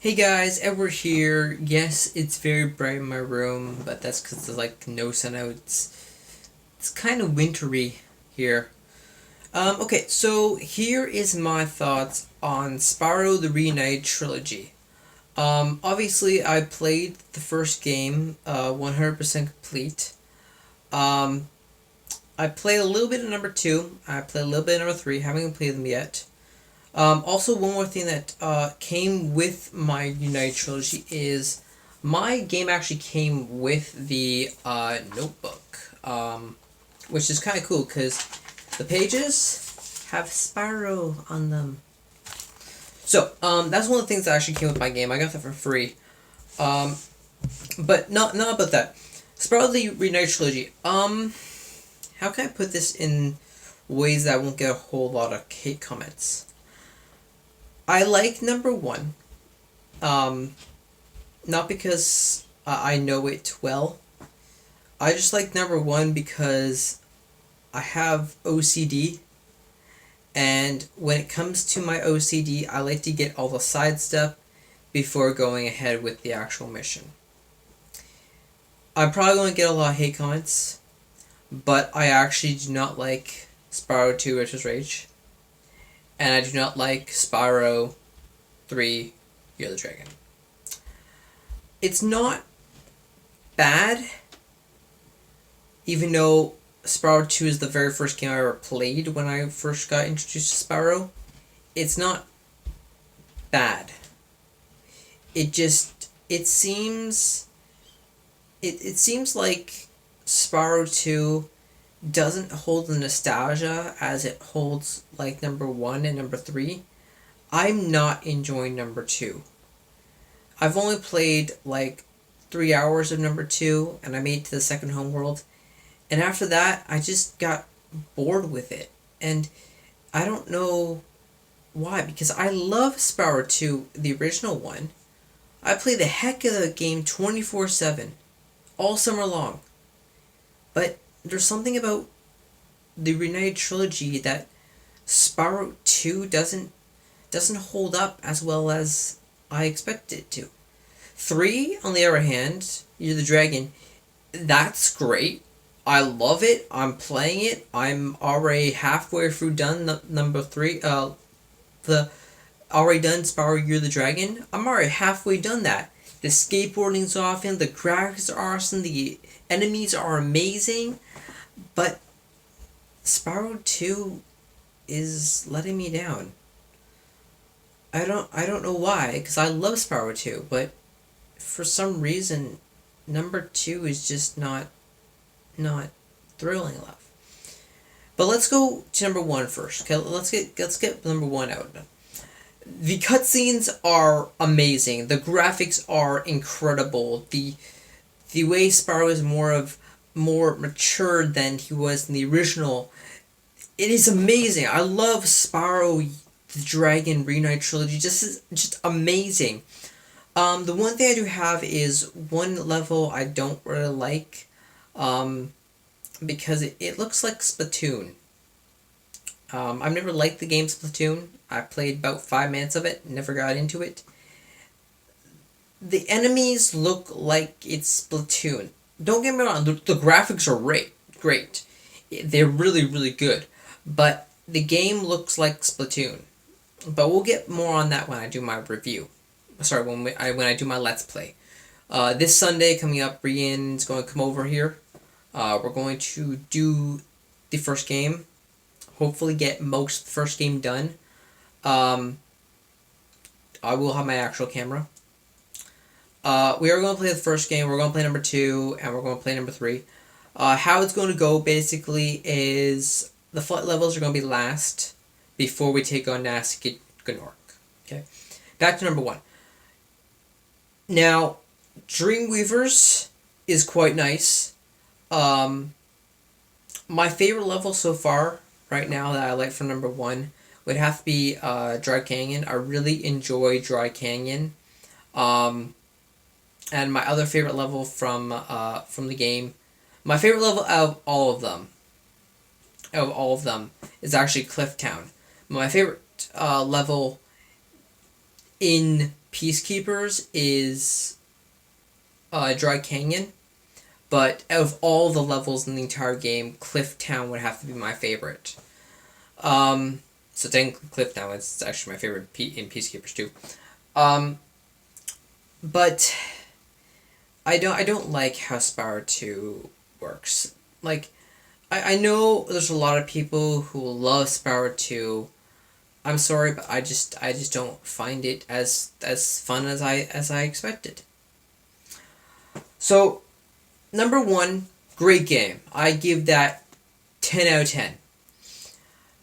Hey guys, Edward here. Yes, it's very bright in my room, but that's because there's like no sun out. It's kind of wintry here. Okay, so here is my thoughts on Spyro the Reignited Trilogy. Obviously, I played the first game, 100% complete. Um, I played a little bit of number two. I played a little bit of number three. Haven't completed them yet. Also, one more thing that came with my United Trilogy is my game actually came with the notebook, which is kind of cool because the pages have Spyro on them. So, that's one of the things that actually came with my game. I got that for free. Um, but not about that. Spyro the Reignited Trilogy. How can I put this in ways that I won't get a whole lot of hate comments? I like number one. Um, Not because I know it well. I just like number one because I have OCD, and when it comes to my OCD, I like to get all the side stuff before going ahead with the actual mission. I'm probably going to get a lot of hate comments, but I actually do not like Spyro 2 vs. Rage, and I do not like Spyro 3 Year of the Dragon. It's not bad, even though Spyro 2 is the very first game I ever played when I first got introduced to Spyro. It's not bad. It seems it seems like Spyro 2 doesn't hold the nostalgia as it holds like number 1 and number 3. I'm not enjoying number 2. I've only played like 3 hours of number 2 and I made it to the second homeworld. And after that, I just got bored with it. And I don't know why, because I love Spyro 2, the original one. I play the heck of the game 24/7, all summer long. But there's something about the Reignited Trilogy that Spyro 2 doesn't hold up as well as I expected it to. 3, on the other hand, You're the Dragon, that's great. I love it. I'm playing it. I'm already halfway through done number 3. The already done Spyro You're the Dragon. I'm already halfway done that. The skateboarding's awesome. The graphics are awesome. The enemies are amazing. But Spyro 2 is letting me down. I don't know why, because I love Spyro 2, but for some reason number 2 is just not thrilling enough. But let's go to number 1 first. Okay, let's get number 1 out. The cutscenes are amazing. The graphics are incredible. The way Spyro is more mature than he was in the original. It is amazing. I love Spyro the Dragon Reignited Trilogy. Just amazing. The one thing I do have is one level I don't really like, because it looks like Splatoon. I've never liked the game Splatoon. I played about 5 minutes of it, never got into it. The enemies look like it's Splatoon. Don't get me wrong, the graphics are great. They're really, really good. But the game looks like Splatoon. But we'll get more on that when I do my review. Sorry, when I do my Let's Play. This Sunday coming up, Brian's going to come over here. We're going to do the first game. Hopefully get most of the first game done. I will have my actual camera. We are going to play the first game. We're going to play number 2, and we're going to play number 3. How it's going to go, basically, is the flight levels are going to be last before we take on Nasty Gnork. Okay, back to number 1. Now, Dreamweavers is quite nice. My favorite level so far, right now, that I like from number 1 would have to be Dry Canyon. I really enjoy Dry Canyon. And my other favorite level from the game, my favorite level out of all of them, is actually Cliff Town. My favorite level in Peacekeepers is Dry Canyon, but out of all the levels in the entire game, Cliff Town would have to be my favorite. So technically Cliff Town is actually my favorite in Peacekeepers too. But I don't like how Spyro 2 works. Like, I know there's a lot of people who love Spyro 2. I'm sorry, but I just don't find it as fun as I expected. So, number 1, great game. I give that 10 out of 10.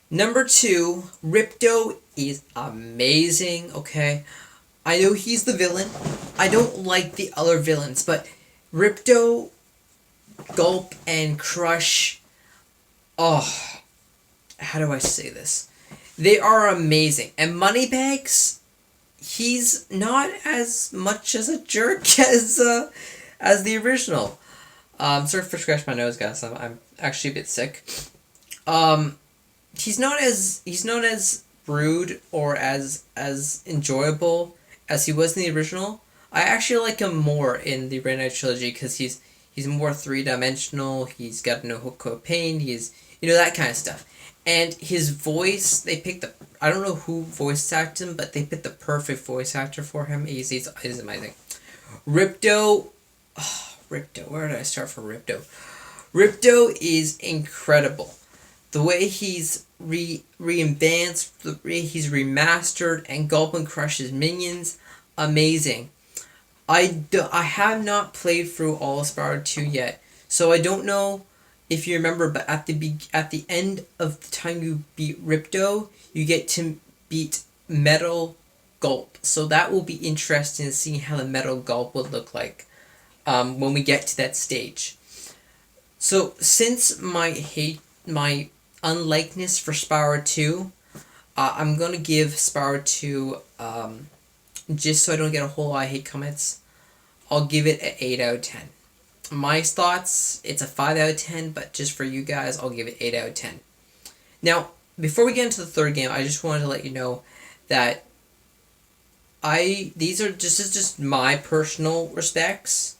Number 2, Ripto is amazing, okay? I know he's the villain. I don't like the other villains, but Ripto, Gulp, and Crush, oh, how do I say this? They are amazing. And Moneybags, he's not as much as a jerk as the original. Sorry for scratching my nose, guys. I'm actually a bit sick. He's not as rude or as enjoyable as he was in the original. I actually like him more in the Reignited Trilogy because he's more 3-dimensional. He's got no hook of pain. He's that kind of stuff. And his voice, I don't know who voice acted him, but they picked the perfect voice actor for him. He's amazing. Ripto, where did I start for Ripto? Ripto is incredible. The way he's readvanced, the way he's remastered, and Gulp and Crush's minions, amazing. I have not played through all of Spyro 2 yet, so I don't know if you remember, but at the end of the time you beat Ripto, you get to beat Metal Gulp. So that will be interesting to see how the Metal Gulp would look like when we get to that stage. So since my unlikeness for Spyro 2, I'm going to give Spyro 2, just so I don't get a whole lot of hate comments, I'll give it an 8 out of 10. My thoughts, it's a 5 out of 10, but just for you guys, I'll give it 8 out of 10. Now, before we get into the third game, I just wanted to let you know that this is just my personal respects.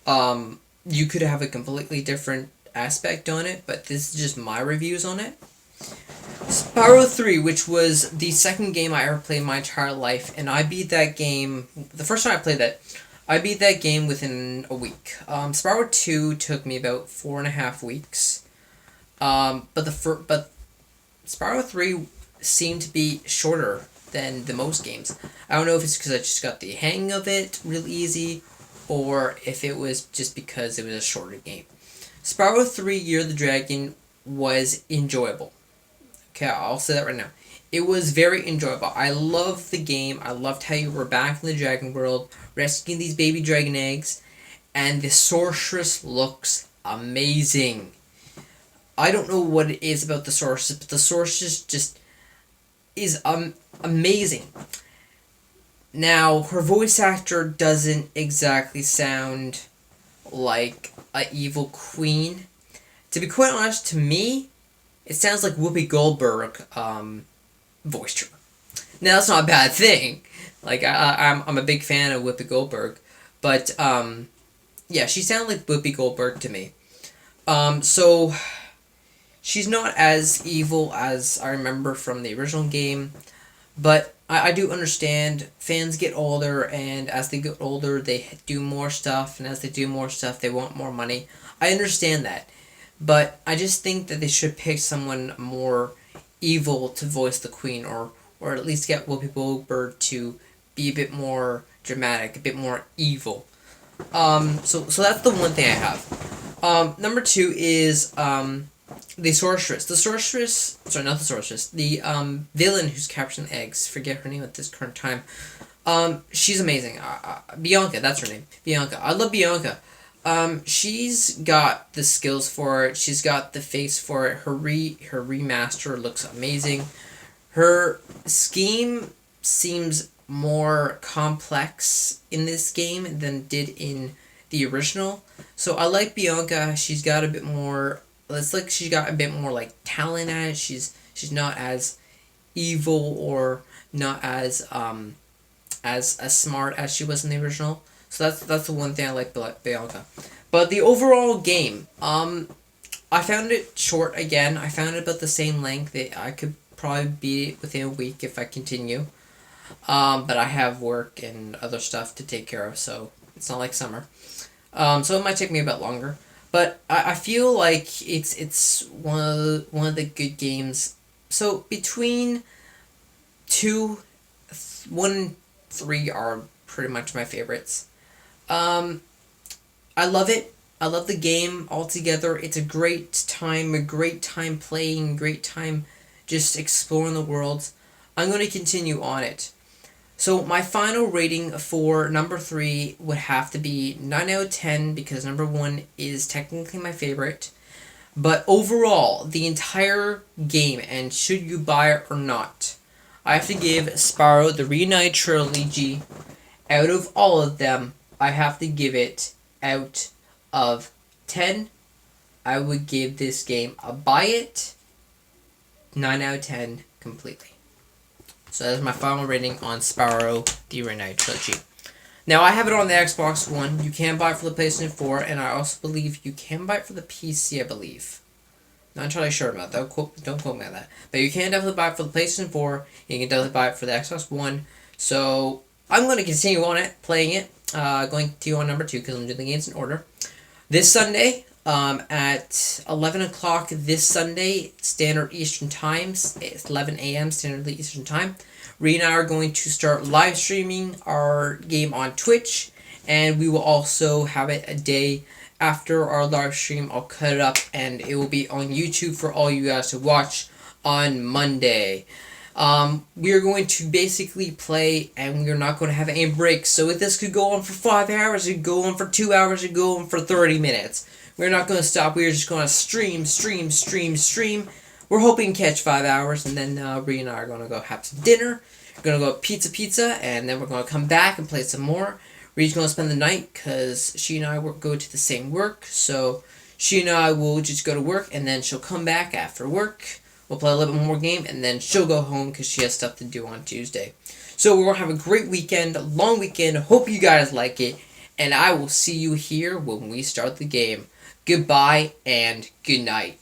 You could have a completely different aspect on it, but this is just my reviews on it. Spyro 3, which was the second game I ever played in my entire life, and I beat that game, the first time I played that, I beat that game within a week. Spyro 2 took me about 4.5 weeks. But Spyro 3 seemed to be shorter than the most games. I don't know if it's because I just got the hang of it real easy, or if it was just because it was a shorter game. Spyro 3 Year of the Dragon was enjoyable. Okay, I'll say that right now. It was very enjoyable. I loved the game. I loved how you were back in the dragon world, rescuing these baby dragon eggs, and the sorceress looks amazing. I don't know what it is about the sorceress, but the sorceress just is amazing. Now, her voice actor doesn't exactly sound like an evil queen. To be quite honest, to me, it sounds like Whoopi Goldberg voiced her. Now, that's not a bad thing. Like, I'm a big fan of Whoopi Goldberg. But, yeah, she sounded like Whoopi Goldberg to me. So, she's not as evil as I remember from the original game. But I do understand fans get older, and as they get older, they do more stuff. And as they do more stuff, they want more money. I understand that. But I just think that they should pick someone more evil to voice the queen, or at least get Whoopi Goldberg to be a bit more dramatic, a bit more evil. So that's the one thing I have. Number 2 is the sorceress. The villain who's capturing the eggs. Forget her name at this current time. She's amazing. Bianca, that's her name. Bianca. I love Bianca. She's got the skills for it. She's got the face for it. Her remaster looks amazing. Her scheme seems more complex in this game than it did in the original. So I like Bianca. She's got a bit more. She's got a bit more like talent at it. She's not as evil or not as as smart as she was in the original. So that's the one thing I like about Bianca. But the overall game, I found it short again. I found it about the same length. I could probably beat it within a week if I continue. But I have work and other stuff to take care of, so it's not like summer. So it might take me a bit longer. But I feel like it's one of the good games. So between 1 and 3 are pretty much my favorites. I love it. I love the game altogether. It's a great time playing, great time just exploring the world. I'm going to continue on it. So my final rating for number 3 would have to be 9 out of 10 because number 1 is technically my favorite. But overall, the entire game, and should you buy it or not, I have to give Spyro the Reignited Trilogy, out of all of them, I have to give it out of 10. I would give this game a buy it, 9 out of 10 completely. So that's my final rating on Spyro the Reignited Trilogy. Now, I have it on the Xbox One. You can buy it for the PlayStation 4, and I also believe you can buy it for the PC, I believe. Not entirely sure about that. Don't quote me on that. But you can definitely buy it for the PlayStation 4, and you can definitely buy it for the Xbox One. So, I'm going to continue on it, playing it. Going to on number 2, because I'm doing the games in order. This Sunday, at 11 o'clock this Sunday, Standard Eastern Time, it's 11 a.m. Standard Eastern Time, Ree and I are going to start live streaming our game on Twitch, and we will also have it a day after our live stream. I'll cut it up, and it will be on YouTube for all you guys to watch on Monday. We are going to basically play, and we are not going to have any breaks. So if this could go on for 5 hours, it could go on for 2 hours, it could go on for 30 minutes. We're not going to stop. We're just going to stream. We're hoping to catch 5 hours, and then Ree and I are going to go have some dinner. We're going to go pizza, and then we're going to come back and play some more. Ree's going to spend the night because she and I go to the same work. So she and I will just go to work, and then she'll come back after work. We'll play a little bit more game, and then she'll go home because she has stuff to do on Tuesday. So we're going to have a great weekend, a long weekend. Hope you guys like it, and I will see you here when we start the game. Goodbye and good night.